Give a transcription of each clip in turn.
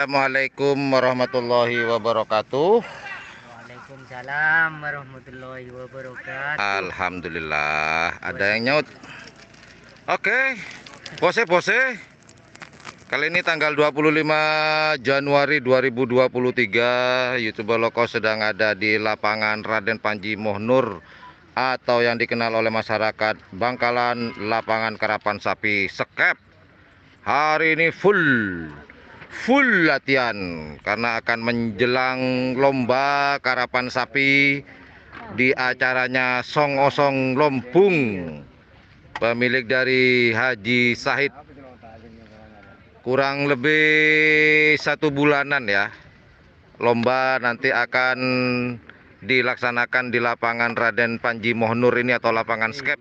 Assalamualaikum warahmatullahi wabarakatuh. Waalaikumsalam warahmatullahi wabarakatuh. Alhamdulillah, ada yang nyaut. Oke, pose. Kali ini tanggal 25 Januari 2023, YouTuber Loko sedang ada di lapangan Raden Panji Mohnur atau yang dikenal oleh masyarakat Bangkalan, lapangan karapan sapi Sekep. Hari ini full latihan karena akan menjelang lomba karapan sapi di acaranya Song Osong Lompung, pemilik dari Haji Sahid. Kurang lebih 1 bulanan ya, lomba nanti akan dilaksanakan di lapangan Raden Panji Mohnur ini atau lapangan Skep.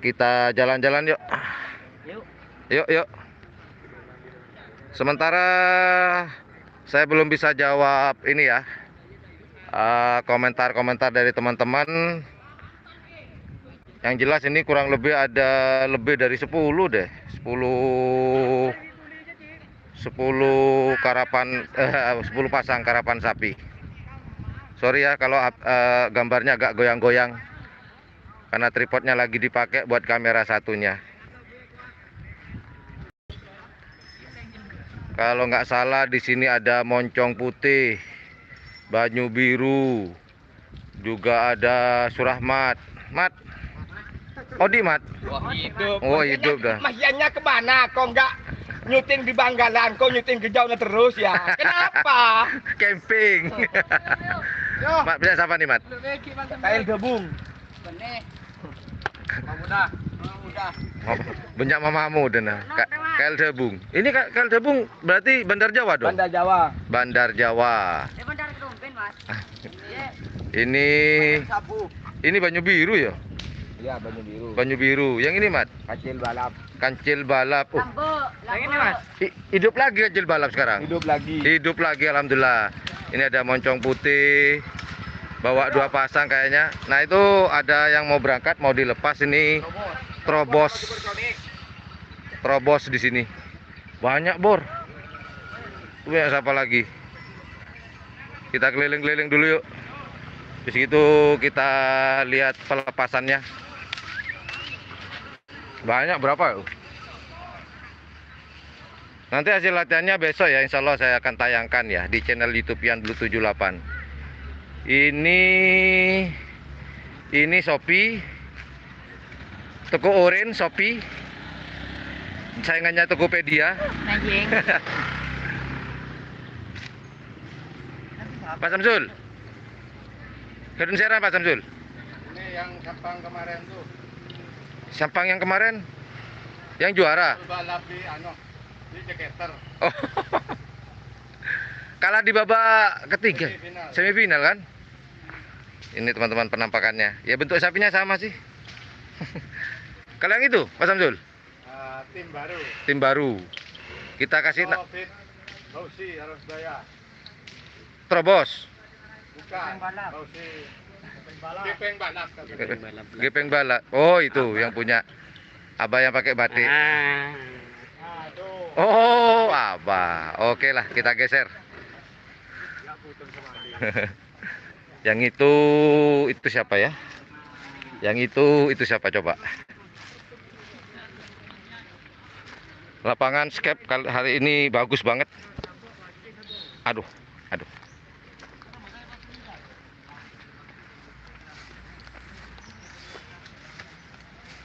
Kita jalan-jalan yuk. Yuk. Sementara saya belum bisa jawab ini ya, komentar-komentar dari teman-teman. Yang jelas ini kurang lebih ada lebih dari 10 deh, 10 karapan 10 pasang karapan sapi. Sorry ya kalau gambarnya agak goyang-goyang karena tripodnya lagi dipakai buat kamera satunya. Kalau nggak salah di sini ada moncong putih, banyu biru, juga ada surahmat. Mat. Odi Mat. Oh hidup dah. Masnya kemana? Kok nggak nyuting di Bangkalan? Kok nyuting ke jauh terus ya? Kenapa? Camping. Mat, bisa siapa nih Mat? Kail gabung. Udah. Banyak mamamu dana. Kail Dabung. Ini Kail Dabung berarti Bandar Jawa dong? Bandar Jawa. Bandar Jawa. Bandar Kerumpen, Mas. Ini banyu biru ya? Iya, banyu biru. Banyu biru. Yang ini Mat? Kancil balap. Kancil balap. Yang ini, Mas. Hidup lagi kancil balap sekarang? Hidup lagi. Alhamdulillah. Ini ada moncong putih. Bawa 2 pasang kayaknya. Nah itu ada yang mau berangkat, mau dilepas ini. Terobos di sini. Banyak bor. Tuh ya, siapa lagi? Kita keliling-keliling dulu yuk. Di situ kita lihat pelepasannya. Banyak berapa yuk? Nanti hasil latihannya besok ya, insya Allah saya akan tayangkan ya di channel YouTube Yan Blue 78. Ini Shopee, toko Orange Shopee, saingannya Tokopedia. Anjing. Pak Samsul, Kedun Serang Pak Samsul. Ini yang Sampang kemarin tuh. Sampang yang kemarin, yang juara. Balap di Jakarta. Oh. Kalah di babak ketiga, semifinal kan? Ini teman-teman penampakannya. Ya bentuk sapinya sama sih. Kalau yang itu, Pak Samsul? Tim baru. Kita kasih harus bayar. Terobos. Bukan. Gepeng balap. Oh itu yang punya Abah yang pakai batik. Oh Abah. Oke lah kita geser. Yang itu siapa ya? Yang itu siapa coba? Lapangan Skep hari ini bagus banget. Aduh.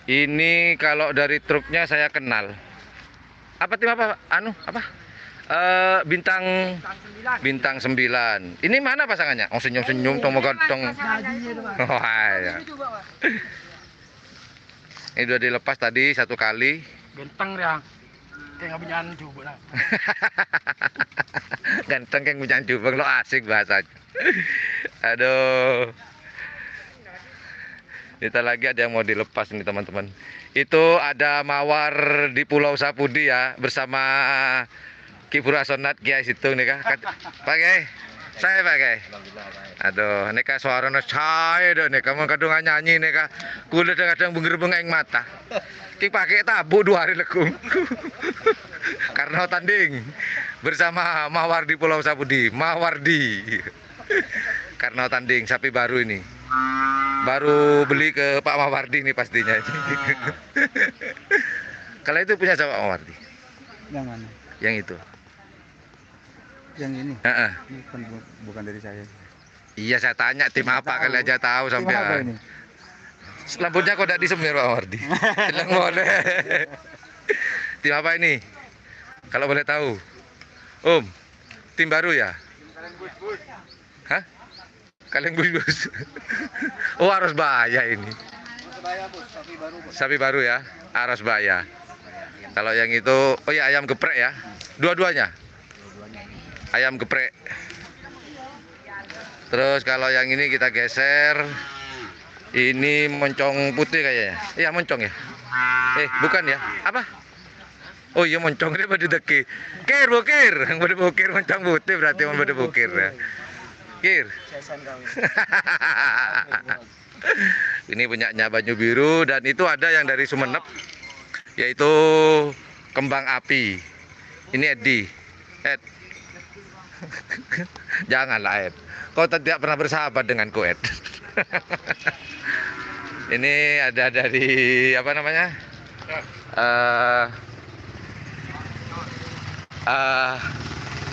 Ini kalau dari truknya saya kenal. Apa tim apa? Bintang 9. Ini mana pasangannya? Oh senyum-senyum tong ganteng. Oh ya. Ini udah dilepas tadi 1 kali. Ganteng ya. Kayak nggak juga lah. Ganteng kayak hujan jubeng, lo asik bahasanya. Aduh. Kita lagi ada yang mau dilepas nih teman-teman. Itu ada mawar di Pulau Sapudi ya bersama Ki Purasonat Kiai situ nih kak. Pakai. Saya pakai. Aduh, ini kak suaranya cahaya deh nih. Kamu kadang nyanyi nih kak. Kulit kadang benger-benger mata. Ki pakai tabu 2 hari lekung. Karena tanding bersama Mawardi Pulau Sapudi. Mawardi. Karena tanding sapi baru ini. Baru beli ke Pak Mawardi nih pastinya. Kalau itu punya siapa Pak Mawardi? Yang mana? Yang itu. Yang ini? Heeh. Ini bukan dari saya. Iya saya tanya tim apa kali aja tahu Tim apa sampai. ini? Rambutnya kok tidak disemir Pak Mawardi? Bilang boleh. Tim apa ini? Kalau boleh tahu. Tim baru ya? Hah? Kaleng bus-bus. Oh, Arus Bahaya ini. Sapi baru ya? Arus Bahaya. Kalau yang itu, oh ya ayam geprek ya? Dua-duanya? Ayam geprek. Terus kalau yang ini kita geser. Ini moncong putih kayaknya. Iya moncong ya? Bukan ya? Apa? Oh iya moncong ini pada deki. Kir bukir, pada bukir moncong putih berarti mau pada bukir ya. Kir. Ini punyanya Banyu Biru dan itu ada yang dari Sumenep yaitu kembang api. Ini Edi. Ed. Janganlah Ed. Kau tidak pernah bersahabat denganku Ed. Ini ada dari apa namanya?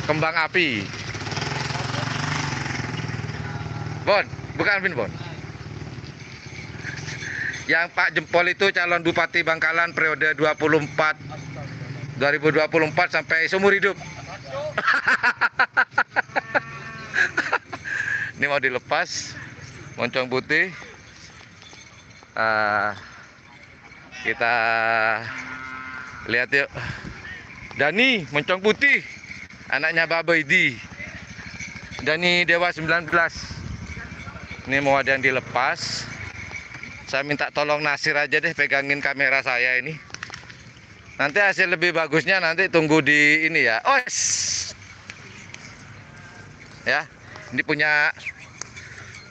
Kembang api. Bon, bukan Alvin Bon. Yang Pak Jempol itu calon Bupati Bangkalan periode 2024 sampai seumur hidup. Ini mau dilepas moncong putih. Kita lihat yuk. Dani moncong putih, anaknya Babaidi. Dani Dewa 19. Ini mau ada yang dilepas. Saya minta tolong Nasir aja deh pegangin kamera saya ini. Nanti hasil lebih bagusnya nanti tunggu di ini ya. Ya, ini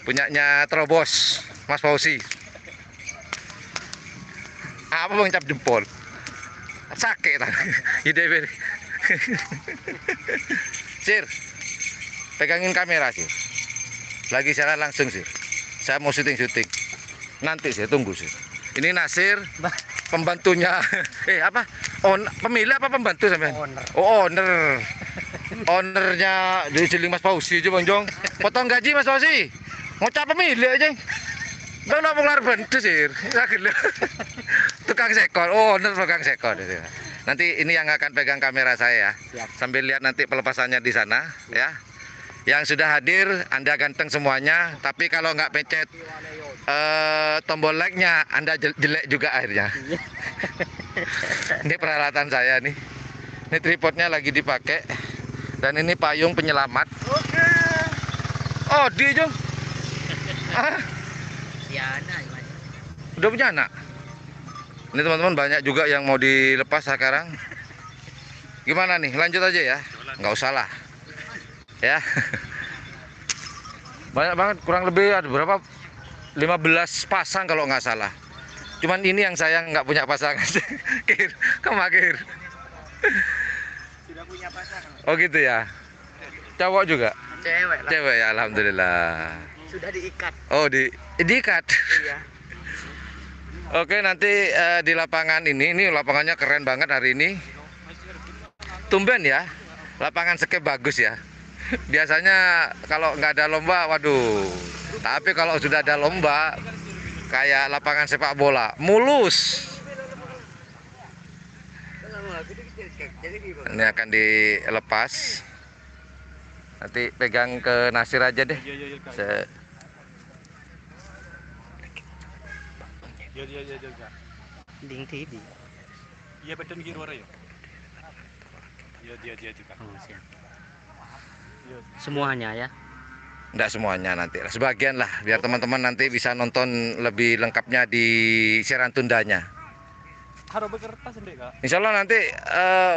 punyanya Terobos, Mas Fauzi. Apa bang cap jempol? Sakit lah. Ide Sir, pegangin kamera sih. Lagi siaran langsung sih. Saya mau syuting. Nanti sih tunggu sih. Ini Nasir, pembantunya. Apa? Pemilik apa pembantu sampean? Owner. Oh, owner. Ownernya di Jeling Mas Fauzi aja Bang Jong. Potong gaji Mas Fauzi. Ngocap pemilik aja. Bang nak keluar bantu sih. Sakit loh. Tukang sekor. Oh, owner tukang sekor. Nanti ini yang akan pegang kamera saya ya. Sambil lihat nanti pelepasannya di sana ya. Yang sudah hadir, Anda ganteng semuanya. Tapi kalau nggak pencet tombol like-nya, Anda jelek juga akhirnya. Ini peralatan saya nih. Ini tripodnya lagi dipakai. Dan ini payung penyelamat. Oke. Oh, di Jong. Udah punya anak. Ini teman-teman banyak juga yang mau dilepas sekarang. Gimana nih? Lanjut aja ya. Nggak usah lah. Ya. Banyak banget, kurang lebih ada berapa? 15 pasang kalau nggak salah. Cuman ini yang sayang nggak punya pasangan. Kir, kemakir. Sudah punya pasangan. Oh gitu ya. Cowok juga? Cewek lah. Cewek ya, alhamdulillah. Sudah diikat. Oh diikat. Iya. Oke nanti di lapangan ini lapangannya keren banget hari ini. Tumben ya, lapangan skate bagus ya. Biasanya kalau nggak ada lomba, waduh. Tapi kalau sudah ada lomba, kayak lapangan sepak bola, mulus. Ini akan dilepas. Nanti pegang ke Nasir aja deh. Ding TV. Iya betul gitu ya. Iya dia juga. Oh, siap. Semuanya ya. Enggak semuanya nanti, sebagian lah, biar teman-teman nanti bisa nonton lebih lengkapnya di siaran tundanya. Harus bekertas sendiri kak. Insya Allah nanti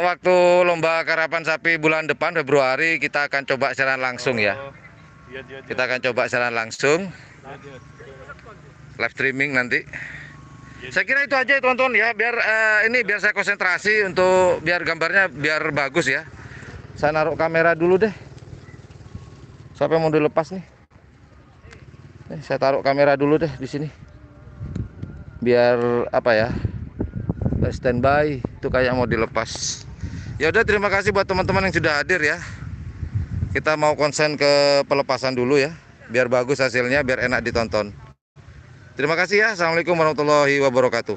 waktu lomba karapan sapi bulan depan Februari kita akan coba siaran langsung ya. Iya. Kita akan coba siaran langsung, live streaming nanti. Saya kira itu aja teman-teman ya, biar biar saya konsentrasi untuk biar gambarnya biar bagus ya. Saya naruh kamera dulu deh. Siapa yang mau dilepas nih? Saya taruh kamera dulu deh di sini. Biar apa ya? Standby itu kayak mau dilepas. Ya udah, terima kasih buat teman-teman yang sudah hadir ya. Kita mau konsen ke pelepasan dulu ya, biar bagus hasilnya, biar enak ditonton. Terima kasih ya. Assalamualaikum warahmatullahi wabarakatuh.